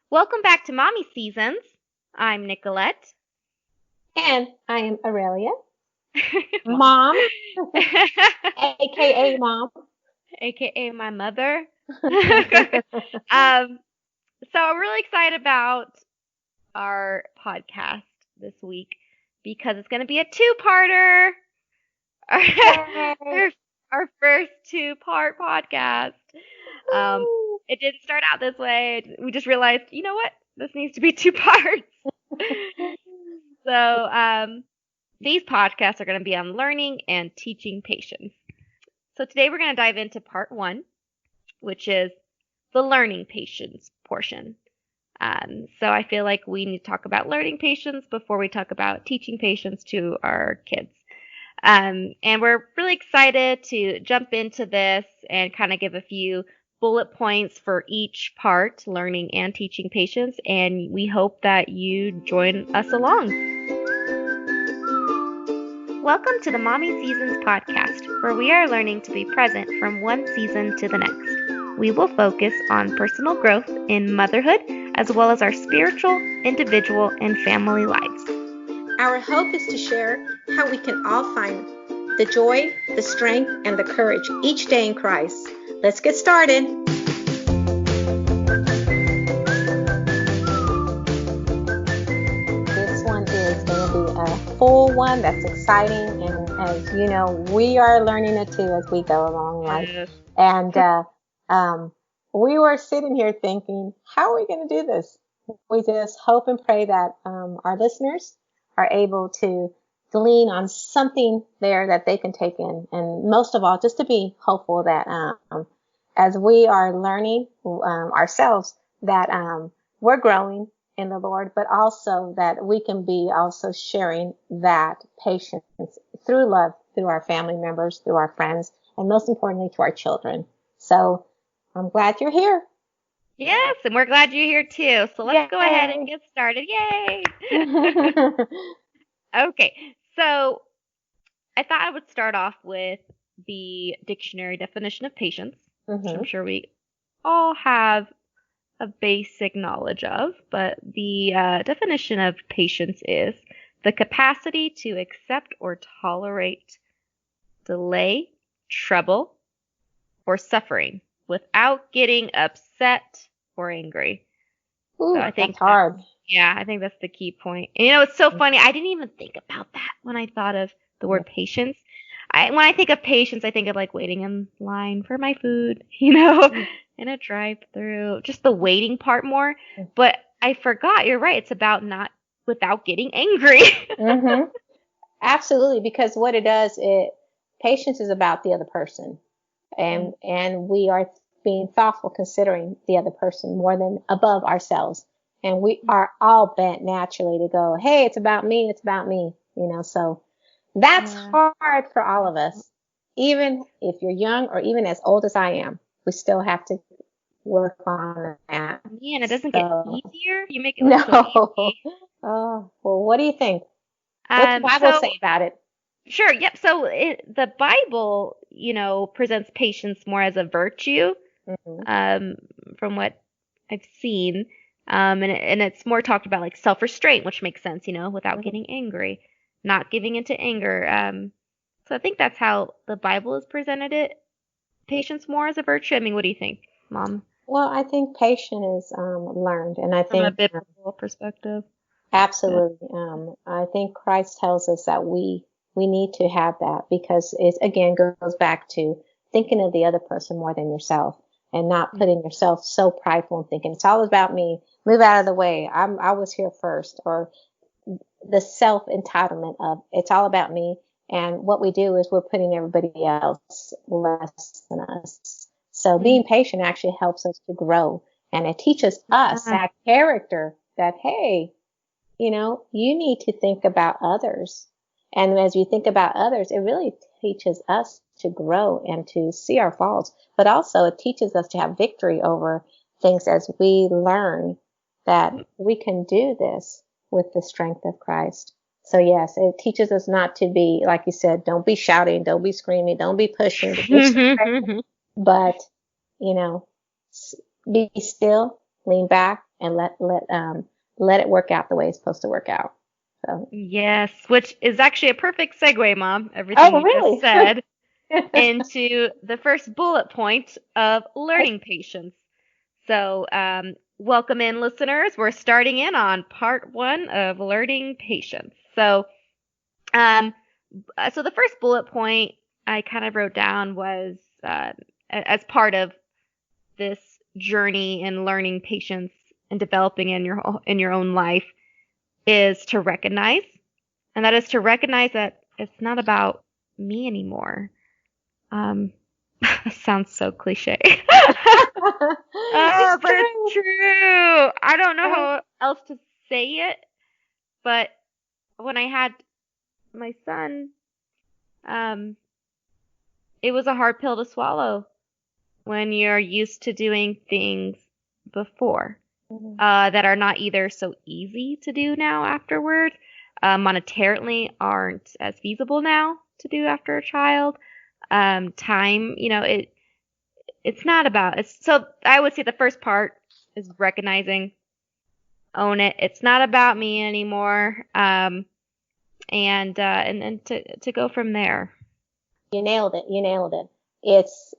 Welcome back to Mommy Seasons. I'm Nicolette. And I am Aurelia, Mom. mom, aka mom. AKA my mother. So I'm really excited about our podcast this week because it's going to be a two-parter. Our, Yay. our, our first two-part podcast. Um, Woo. it didn't start out this way. We just realized, you know what? This needs to be two parts. So, these podcasts are going to be on learning and teaching patience. So today we're going to dive into part one, which is the learning patience portion. So I feel like we need to talk about learning patience before we talk about teaching patience to our kids. And we're really excited to jump into this and kind of give a few bullet points for each part, learning and teaching patience. And we hope that you join us along. Welcome to the Mommy Seasons podcast, where we are learning to be present from one season to the next. We will focus on personal growth in motherhood, as well as our spiritual, individual, and family lives. Our hope is to share how we can all find the joy, the strength, and the courage each day in Christ. Let's get started. This one is going to be a full one that's exciting, and as you know, we are learning it too as we go along life. Yes. And we were sitting here thinking, how are we going to do this? We just hope and pray that our listeners are able to glean on something there that they can take in. And most of all, just to be hopeful that as we are learning ourselves, that we're growing in the Lord, but also that we can be also sharing that patience through love, through our family members, through our friends, and most importantly, to our children. So I'm glad you're here. Yes, and we're glad you're here too. So let's go ahead and get started. Yay! Okay, so I thought I would start off with the dictionary definition of patience, which I'm sure we all have a basic knowledge of, but the definition of patience is the capacity to accept or tolerate delay, trouble, or suffering without getting upset or angry. Ooh, so I think that's hard. Yeah, I think that's the key point. And, it's so funny. I didn't even think about that when I thought of the word patience. When I think of patience, I think of like waiting in line for my food, in a drive-through, just the waiting part more. But I forgot. You're right. It's about not without getting angry. Absolutely, because what it does, patience is about the other person, and we are being thoughtful, considering the other person more than above ourselves. And we are all bent naturally to go, hey, it's about me, so that's hard for all of us. Even if you're young or even as old as I am, we still have to work on that. Man, it doesn't get easier. You make it look so easy. Oh, well, what do you think? What's the Bible say about it? Sure. Yep. So the Bible, presents patience more as a virtue, from what I've seen. And it's more talked about like self-restraint, which makes sense, without getting angry, not giving into anger. So I think that's how the Bible has presented it. Patience more as a virtue. I mean, what do you think, Mom? Well, I think patience is learned, and I think from a biblical perspective. Absolutely. I think Christ tells us that we need to have that, because it again goes back to thinking of the other person more than yourself, and not putting yourself so prideful and thinking it's all about me. Move out of the way. I was here first, or the self entitlement of it's all about me. And what we do is we're putting everybody else less than us. So being patient actually helps us to grow, and it teaches us that character that, hey, you need to think about others. And as you think about others, it really teaches us to grow and to see our faults, but also it teaches us to have victory over things as we learn that we can do this with the strength of Christ. So yes, it teaches us not to be, like you said, don't be shouting, don't be screaming, don't be pushing, but, be still, lean back, and let it work out the way it's supposed to work out. So. Yes, which is actually a perfect segue, Mom, everything Oh, you just really? said, into the first bullet point of learning patience. So, welcome in, listeners. We're starting in on part 1 of learning patience. Um, so the first bullet point I kind of wrote down was as part of this journey in learning patience and developing in your own life is to recognize, and that is to recognize that it's not about me anymore. That sounds so cliche. It's But it's true. true. I don't know how else to say it, but when I had my son, it was a hard pill to swallow when you're used to doing things before that are not either so easy to do now afterward, monetarily aren't as feasible now to do after a child. Time, it's not about it's so I would say the first part is recognizing, own it. It's not about me anymore. And then to go from there. You nailed it. You nailed it. It's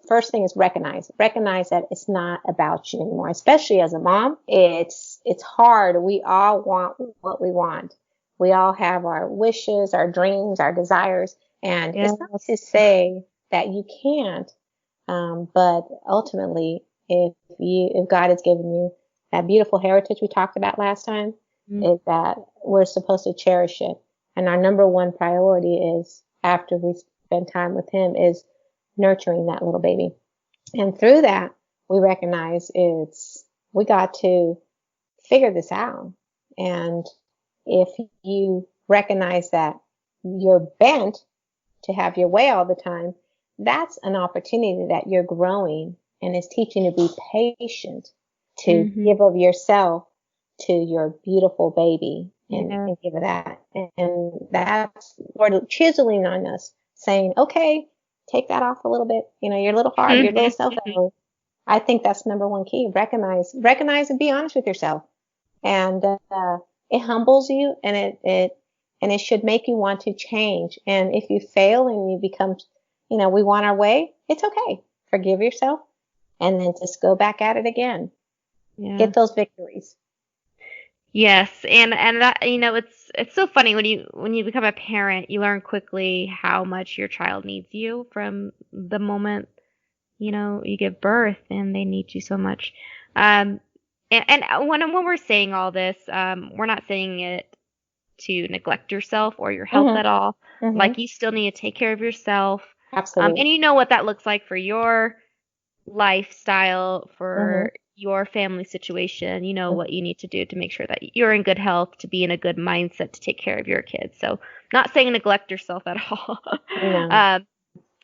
first thing is recognize that it's not about you anymore, especially as a mom. It's hard. We all want what we want. We all have our wishes, our dreams, our desires. And Yes. it's not to say that you can't. But ultimately, if God has given you that beautiful heritage we talked about last time, is that we're supposed to cherish it. And our number one priority is, after we spend time with Him, is nurturing that little baby. And through that, we recognize we got to figure this out. And if you recognize that you're bent to have your way all the time, that's an opportunity that you're growing, and it's teaching you to be patient, to give of yourself to your beautiful baby and give it that. And that's Lord chiseling on us, saying, okay, take that off a little bit. Your little heart, your little self. I think that's number one key. Recognize and be honest with yourself. And it humbles you, and it should make you want to change. And if you fail and you become, we want our way, it's okay. Forgive yourself and then just go back at it again. Yeah. Get those victories. Yes, and that it's so funny when you become a parent, you learn quickly how much your child needs you from the moment you give birth, and they need you so much. And when we're saying all this, we're not saying it to neglect yourself or your health at all. Like, you still need to take care of yourself. Absolutely. And you know what that looks like for your lifestyle, for your family situation. You know what you need to do to make sure that you're in good health, to be in a good mindset, to take care of your kids. So, not saying neglect yourself at all. No.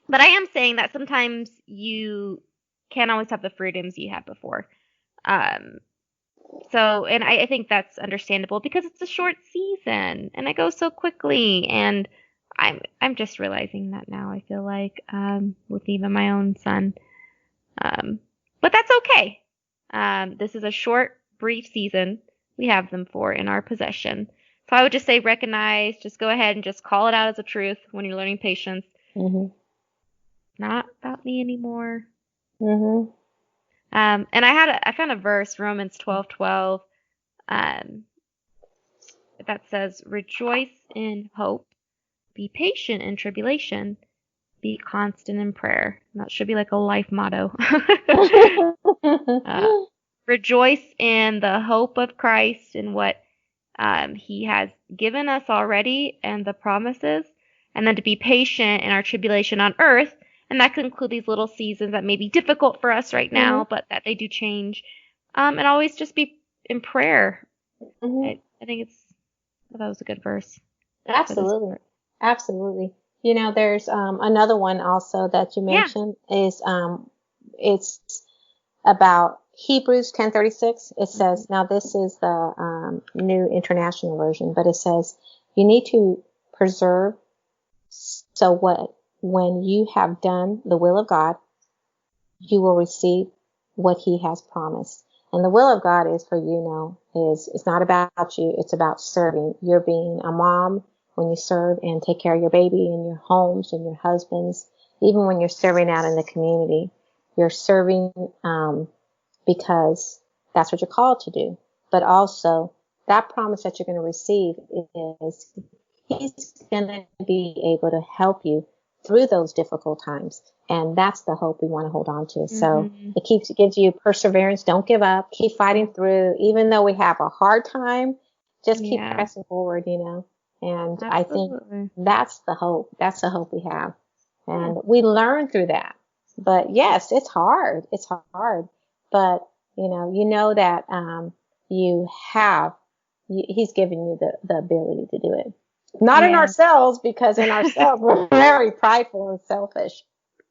But I am saying that sometimes you can't always have the freedoms you had before. So, and I think that's understandable because it's a short season and it goes so quickly. And I'm just realizing that now, I feel like, with even my own son. But that's okay. This is a short, brief season we have them for in our possession. So I would just say recognize, just go ahead and just call it out as a truth when you're learning patience. Not about me anymore. And I found a verse, Romans 12:12, that says, "Rejoice in hope, be patient in tribulation, be constant in prayer." And that should be like a life motto. Rejoice in the hope of Christ and what He has given us already and the promises, and then to be patient in our tribulation on earth. And that could include these little seasons that may be difficult for us right now, but that they do change. And always just be in prayer. I think that was a good verse. Absolutely. Absolutely. There's another one also that you mentioned is it's about Hebrews 10:36. It says, now this is the New International Version, but it says, you need to preserve so when you have done the will of God, you will receive what He has promised. And the will of God is for you now is it's not about you. It's about serving. You're being a mom when you serve and take care of your baby and your homes and your husbands. Even when you're serving out in the community, you're serving because that's what you're called to do. But also that promise that you're going to receive is He's going to be able to help you through those difficult times. And that's the hope we want to hold on to. So it gives you perseverance. Don't give up. Keep fighting through. Even though we have a hard time, just keep pressing forward, And I think that's the hope. That's the hope we have. And we learn through that. But yes, it's hard. It's hard. But, you know that He's given you the ability to do it. Not in ourselves, because in ourselves we're very prideful and selfish.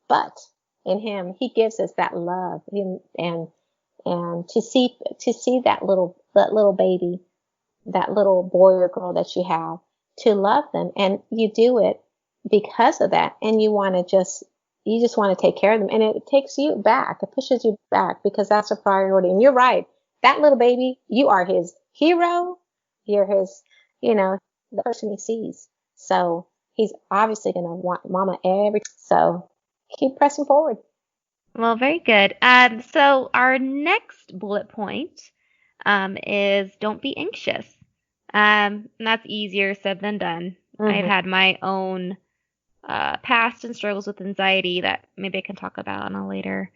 But in Him, He gives us that love, and to see that little baby, that little boy or girl that you have, to love them, and you do it because of that, and you just want to take care of them, and it takes you back, it pushes you back, because that's a priority. And you're right, that little baby, you are His hero, you're His, the person He sees. So He's obviously going to want mama so keep pressing forward. Well, very good. So our next bullet point is don't be anxious. And that's easier said than done. I've had my own past and struggles with anxiety that maybe I can talk about on a later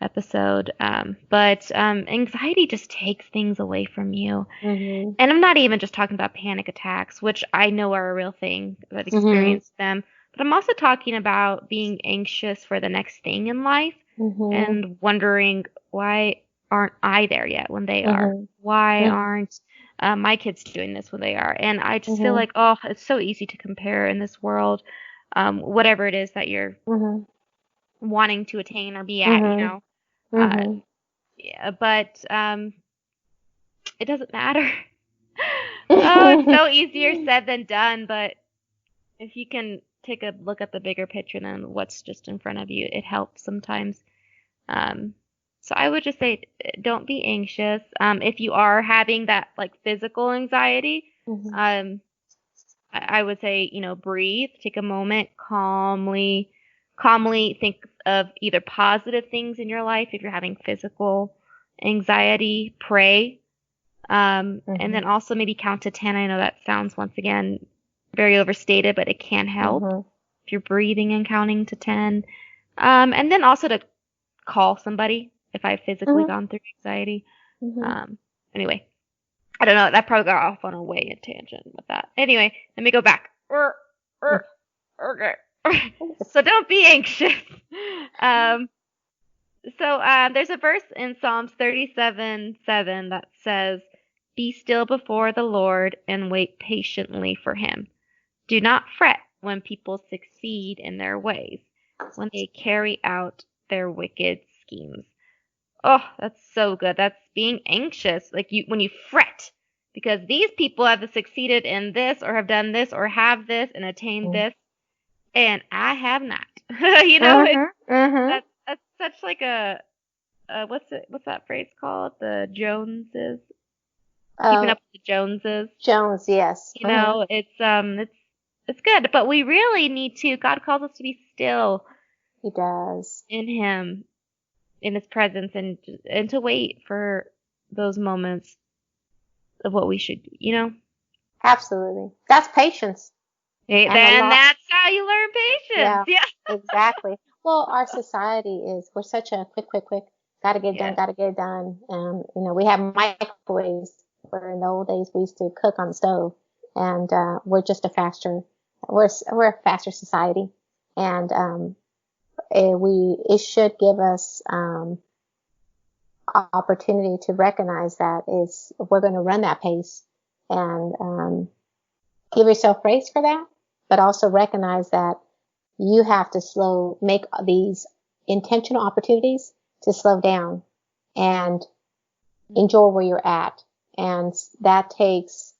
episode. But anxiety just takes things away from you. And I'm not even just talking about panic attacks, which I know are a real thing. I've experienced them. But I'm also talking about being anxious for the next thing in life and wondering, why aren't I there yet when they are? Why aren't my kids doing this when they are? And I just feel like, it's so easy to compare in this world, whatever it is that you're wanting to attain or be at, but it doesn't matter. It's so easier said than done, but if you can take a look at the bigger picture than what's just in front of you, it helps sometimes. So I would just say, don't be anxious. If you are having that like physical anxiety, I would say, breathe, take a moment, calmly think of either positive things in your life. If you're having physical anxiety, pray. And then also maybe count to 10. I know that sounds, once again, very overstated, but it can help if you're breathing and counting to 10. And then also to call somebody if I've physically gone through anxiety. Anyway, I don't know. That probably got off on a way tangent with that. Anyway, let me go back. Okay. So don't be anxious. There's a verse in Psalms 37:7 that says, "Be still before the Lord and wait patiently for Him. Do not fret when people succeed in their ways, when they carry out their wicked schemes." Oh, that's so good. That's being anxious. Like when you fret because these people have succeeded in this or have done this or have this and attained this, and I have not. That's such like a what's that phrase called? The Joneses. Keeping up with the Joneses. Jones, yes. It's good, but we really need to. God calls us to be still. He does. In Him, in His presence, and to wait for those moments of what we should, Absolutely. That's patience. Then that's how you learn patience. Yeah. Exactly. Well, our society we're such a quick, gotta get it done. We have microwaves, where in the old days we used to cook on the stove, and we're just a faster society, and it should give us opportunity to recognize that we're going to run that pace, and give yourself praise for that, but also recognize that you have to make these intentional opportunities to slow down and enjoy where you're at. And that takes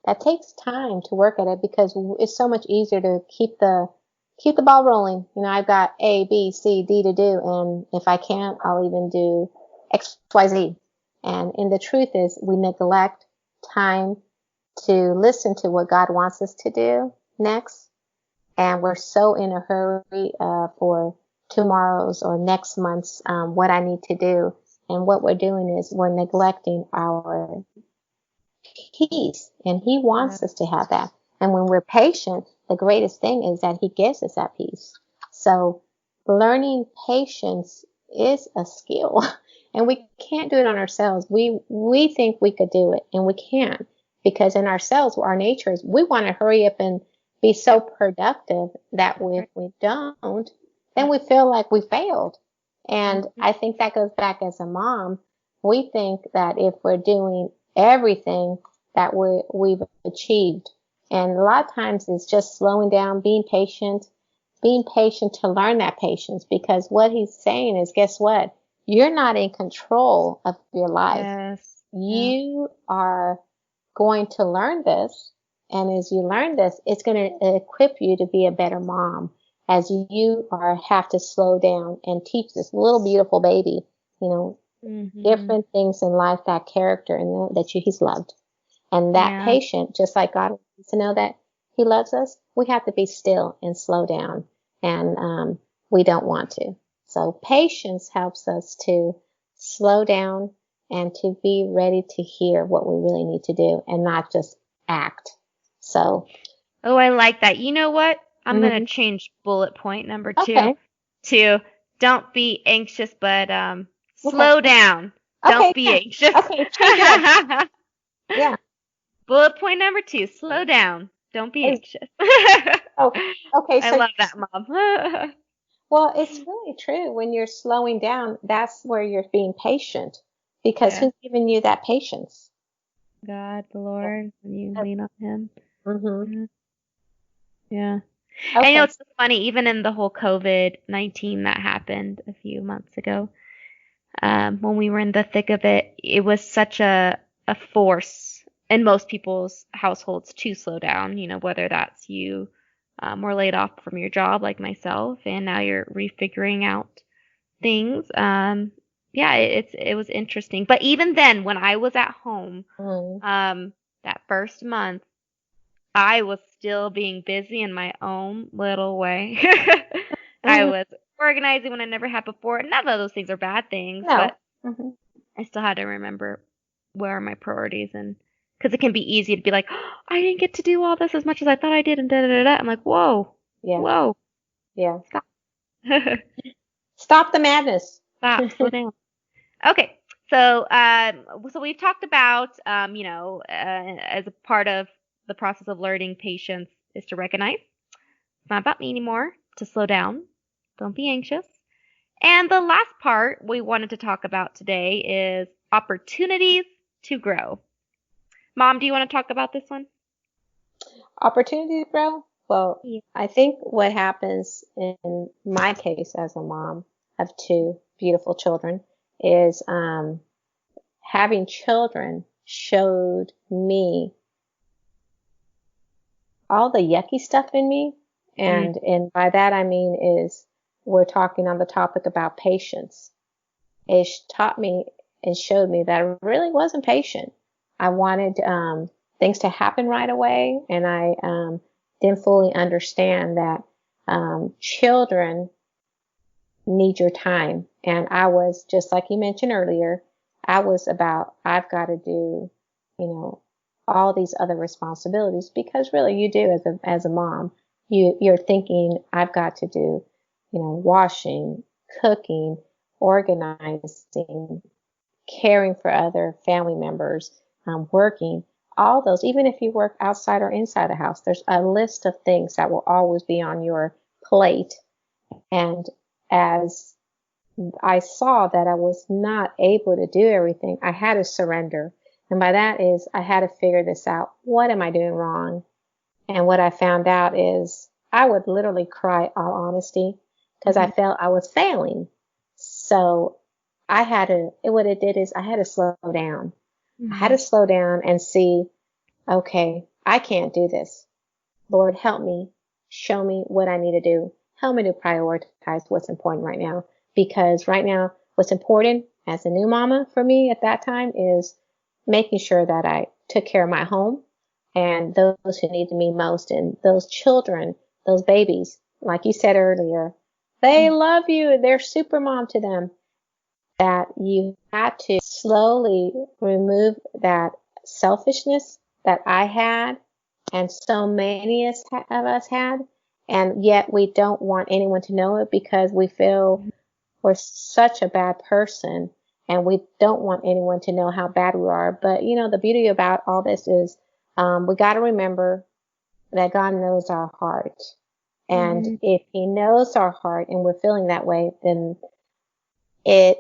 time to work at it, because it's so much easier to keep the ball rolling. I've got A, B, C, D to do. And if I can't, I'll even do X, Y, Z. And the truth is we neglect time to listen to what God wants us to do next. And we're so in a hurry for tomorrow's or next month's what I need to do. And what we're doing is we're neglecting our peace. And he wants us to have that. And when we're patient, the greatest thing is that he gives us that peace. So learning patience is a skill. And we can't do it on ourselves. We think we could do it, and we can't, because in ourselves, our nature is we want to hurry up and be so productive that if we don't, then we feel like we failed. And I think that goes back as a mom. We think that if we're doing everything that we've achieved, and a lot of times it's just slowing down, being patient to learn that patience, because what he's saying is, guess what? You're not in control of your life. Yes. You are going to learn this. And as you learn this, it's going to equip you to be a better mom, as you have to slow down and teach this little beautiful baby, different things in life, that character, and that he's loved. And that patient, just like God wants to know that he loves us, we have to be still and slow down. And we don't want to. So patience helps us to slow down and to be ready to hear what we really need to do and not just act. So. Oh, I like that. You know what? I'm going to change bullet point number 2 to don't be anxious, but slow down. Don't be anxious. Okay, change it. Yeah. Bullet point number 2, slow down. Don't be anxious. Okay. I love that, Mom. Well, it's really true. When you're slowing down, that's where you're being patient, because who's giving you that patience? God, the Lord, when you lean on him. Mm-hmm. Yeah. Okay. I know it's so funny, even in the whole COVID-19 that happened a few months ago, when we were in the thick of it, it was such a force in most people's households to slow down, whether that's you were laid off from your job like myself, and now you're refiguring out things. It was interesting. But even then, when I was at home, that first month, I was still being busy in my own little way. I was organizing when I never had before. None of those things are bad things, but I still had to remember where are my priorities, and because it can be easy to be like, oh, I didn't get to do all this as much as I thought I did, and da-da-da-da. I'm like, whoa. Stop. Stop the madness. Stop. Slow down. Okay. So we've talked about, as a part of the process of learning patience is to recognize it's not about me anymore, to slow down. Don't be anxious. And the last part we wanted to talk about today is opportunities to grow. Mom, do you want to talk about this one? Opportunity to grow? Well, I think what happens in my case as a mom of 2 beautiful children is having children showed me all the yucky stuff in me. And by that I mean is we're talking on the topic about patience. It taught me and showed me that I really wasn't patient. I wanted things to happen right away, and I didn't fully understand that children need your time. And I was, just like you mentioned earlier, I was about, I've got to do, all these other responsibilities, because really you do as a mom. You're thinking, I've got to do, washing, cooking, organizing, caring for other family members, working, all those. Even if you work outside or inside the house, there's a list of things that will always be on your plate. And as I saw that I was not able to do everything, I had to surrender. And by that is I had to figure this out. What am I doing wrong? And what I found out is I would literally cry, all honesty, because I felt I was failing. So what it did is I had to slow down. I had to slow down and see, okay, I can't do this. Lord, help me. Show me what I need to do. Help me to prioritize what's important right now. Because right now, what's important, as a new mama for me at that time is making sure that I took care of my home and those who needed me most, and those children, those babies, like you said earlier, they love you. They're super mom to them. That you had to slowly remove that selfishness that I had and so many of us had. And yet we don't want anyone to know it because we feel we're such a bad person and we don't want anyone to know how bad we are. But, the beauty about all this is we got to remember that God knows our heart. And if he knows our heart and we're feeling that way, then it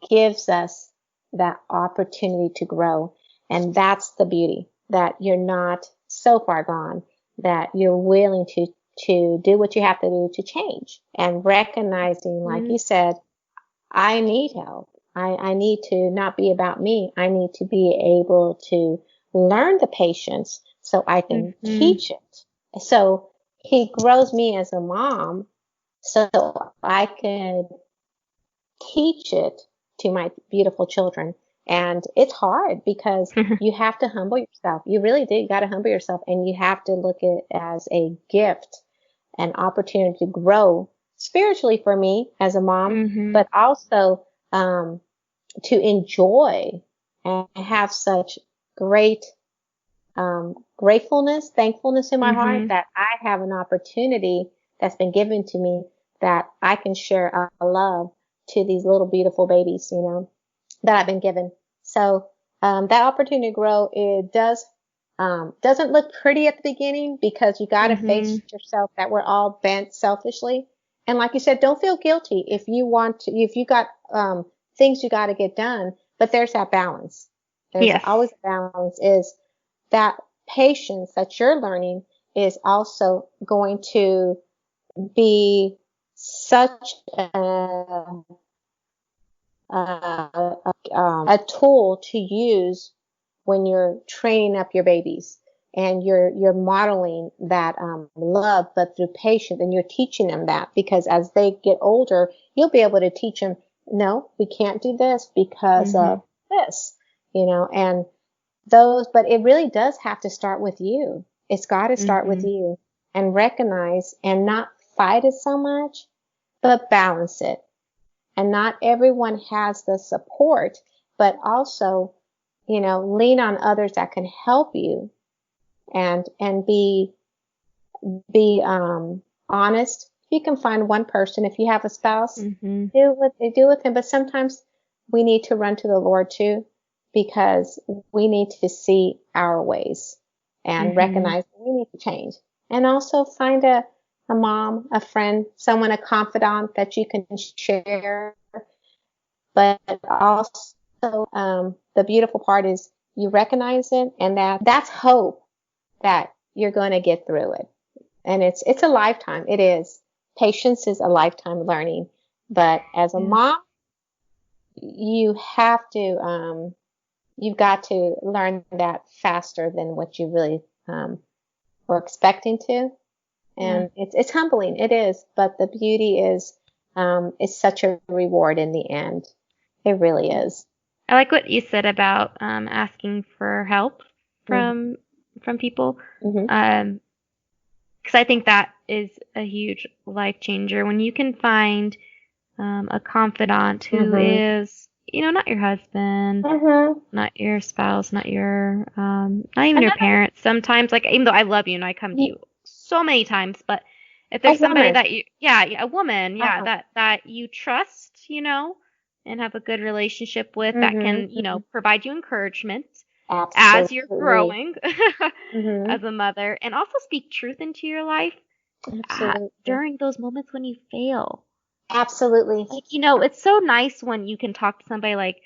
gives us that opportunity to grow. And that's the beauty, that you're not so far gone, that you're willing to do what you have to do to change, and recognizing, like you said, I need help. I need to not be about me. I need to be able to learn the patience so I can teach it. So he grows me as a mom so I can teach it to my beautiful children. And it's hard because you have to humble yourself. You really do. You got to humble yourself, and you have to look at it as a gift, an opportunity to grow spiritually for me as a mom, but also to enjoy and have such great gratefulness, thankfulness in my heart that I have an opportunity that's been given to me that I can share a love to these little beautiful babies, that I've been given. So that opportunity to grow, it doesn't look pretty at the beginning because you got to face yourself that we're all bent selfishly. And like you said, don't feel guilty if you got things you got to get done, but there's that balance. There's always a balance, is that patience that you're learning is also going to be such a tool to use when you're training up your babies and you're modeling that love, but through patience, and you're teaching them that, because as they get older, you'll be able to teach them, no, we can't do this because of this, and but it really does have to start with you. It's got to start with you, and recognize and not fight it so much, but balance it. And not everyone has the support, but also, lean on others that can help you and be honest. You can find one person. If you have a spouse, do what they do with him. But sometimes we need to run to the Lord too, because we need to see our ways and recognize we need to change. And also find a mom, a friend, someone, a confidant that you can share. But also, the beautiful part is you recognize it, and that's hope that you're going to get through it. And it's a lifetime. It is. Patience is a lifetime learning. But as a mom, you have to, you've got to learn that faster than what you really were expecting to. And it's humbling. It is. But the beauty is, it's such a reward in the end. It really is. I like what you said about asking for help from people. Because I think that is a huge life changer when you can find a confidant who is, not your husband, not your spouse, not your, not even your parents. Sometimes, like, even though I love you and I come to you so many times, but if there's somebody that you, a woman, that you trust, and have a good relationship with, that can, provide you encouragement as you're growing as a mother, and also speak truth into your life during those moments when you fail. Absolutely. Like, it's so nice when you can talk to somebody like,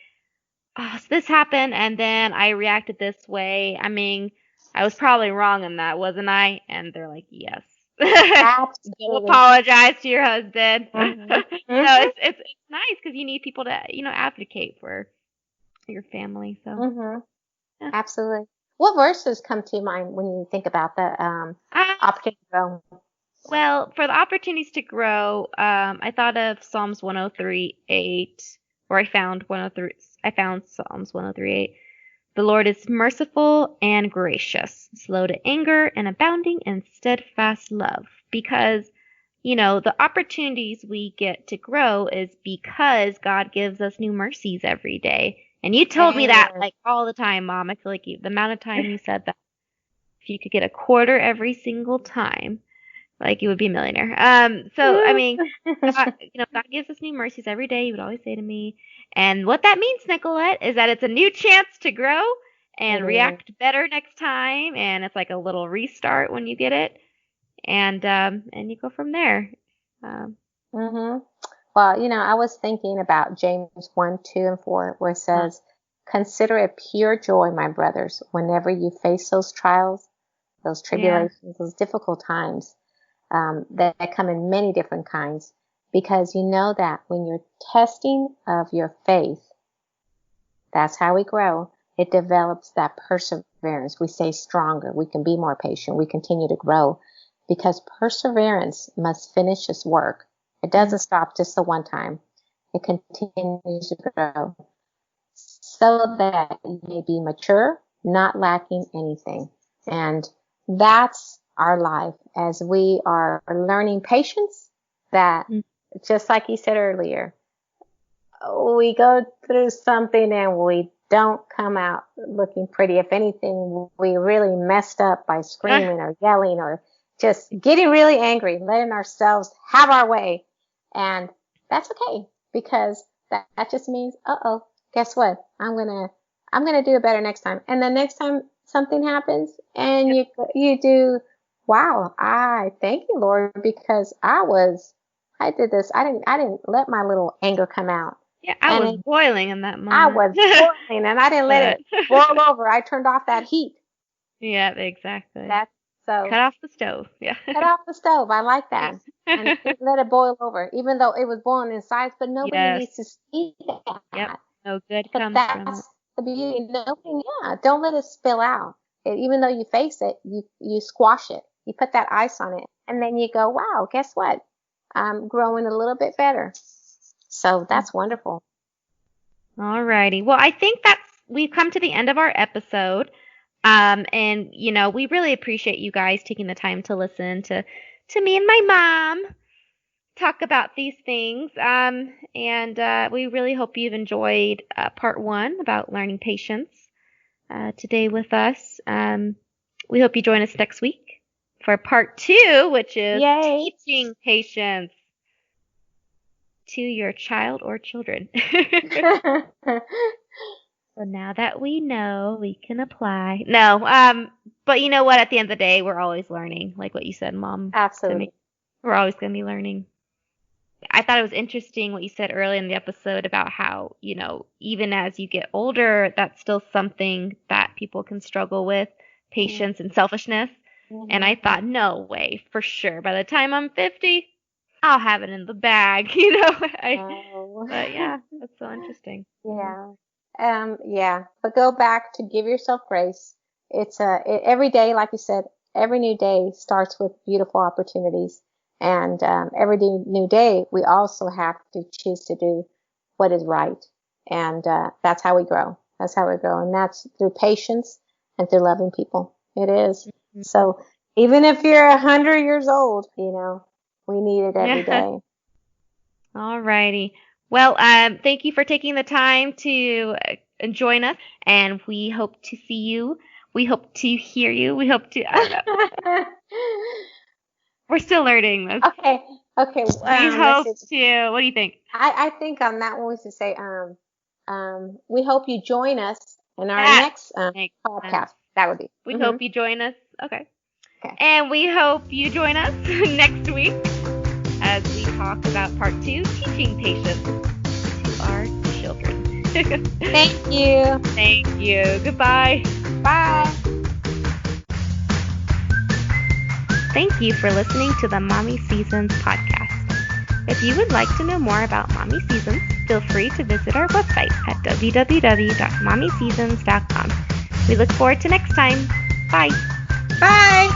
oh, so this happened and then I reacted this way. I mean, I was probably wrong in that, wasn't I? And they're like, yes. Don't apologize to your husband. It's nice because you need people to, advocate for your family. So absolutely. What verses come to mind when you think about the opportunity to grow? Well, for the opportunities to grow, I thought of Psalms 103:8. I found Psalms 103:8. The Lord is merciful and gracious, slow to anger and abounding in steadfast love. Because, the opportunities we get to grow is because God gives us new mercies every day. And you told me that like all the time, Mom. I feel like the amount of time you said that, if you could get a quarter every single time, like you would be a millionaire. So I mean, God, God gives us new mercies every day. You would always say to me, and what that means, Nicolette, is that it's a new chance to grow and react better next time, and it's like a little restart when you get it, and you go from there. Well, I was thinking about James 1:2-4, where it says, "Consider it pure joy, my brothers, whenever you face those trials, those tribulations, those difficult times that come in many different kinds, because you know that when you're testing of your faith, that's how we grow. It develops that perseverance. We stay stronger. We can be more patient. We continue to grow because perseverance must finish its work. It doesn't stop just the one time. It continues to grow so that you may be mature, not lacking anything." And that's our life as we are learning patience, that just like you said earlier, we go through something and we don't come out looking pretty. If anything, we really messed up by screaming or yelling or just getting really angry, letting ourselves have our way. And that's okay, because that just means, guess what? I'm gonna do it better next time. And the next time something happens and you do, wow, I thank you, Lord, because I did this. I didn't let my little anger come out. Yeah, I was boiling in that moment. I was boiling and I didn't let it boil over. I turned off that heat. Yeah, exactly. Cut off the stove. Yeah. Cut off the stove. I like that. And let it boil over, even though it was boiling inside, but nobody needs to see that. Yep. No good but comes that's from it. The beauty. Don't let it spill out. Even though you face it, you squash it. You put that ice on it, and then you go, wow, guess what? I'm growing a little bit better. So that's wonderful. All righty. Well, I think we've come to the end of our episode. And we really appreciate you guys taking the time to listen to me and my mom talk about these things. And we really hope you've enjoyed part 1 about learning patience today with us. We hope you join us next week for part 2, which is teaching patience to your child or children. So now that we know, we can apply. No, but you know what? At the end of the day, we're always learning, like what you said, Mom. Absolutely. We're always going to be learning. I thought it was interesting what you said early in the episode about how, even as you get older, that's still something that people can struggle with, patience and selfishness. Mm-hmm. And I thought, no way, for sure. By the time I'm 50, I'll have it in the bag, But yeah, that's so interesting. Yeah. But go back to give yourself grace. It's every day, like you said, every new day starts with beautiful opportunities. And every new day, we also have to choose to do what is right. And that's how we grow. That's how we grow. And that's through patience and through loving people. It is. Mm-hmm. So even if you're 100 years old, we need it every day. All righty. Well, thank you for taking the time to join us, and we hope to see you. We hope to hear you. We hope to. I don't know. We're still learning this. Okay. We hope to. What do you think? I think on that one we should say, we hope you join us in our next podcast. That would be. We hope you join us. Okay. And we hope you join us next week as we talk about part 2, teaching patience to our children. Thank you. Thank you. Goodbye. Bye. Thank you for listening to the Mommy Seasons podcast. If you would like to know more about Mommy Seasons, feel free to visit our website at www.mommyseasons.com. We look forward to next time. Bye. Bye.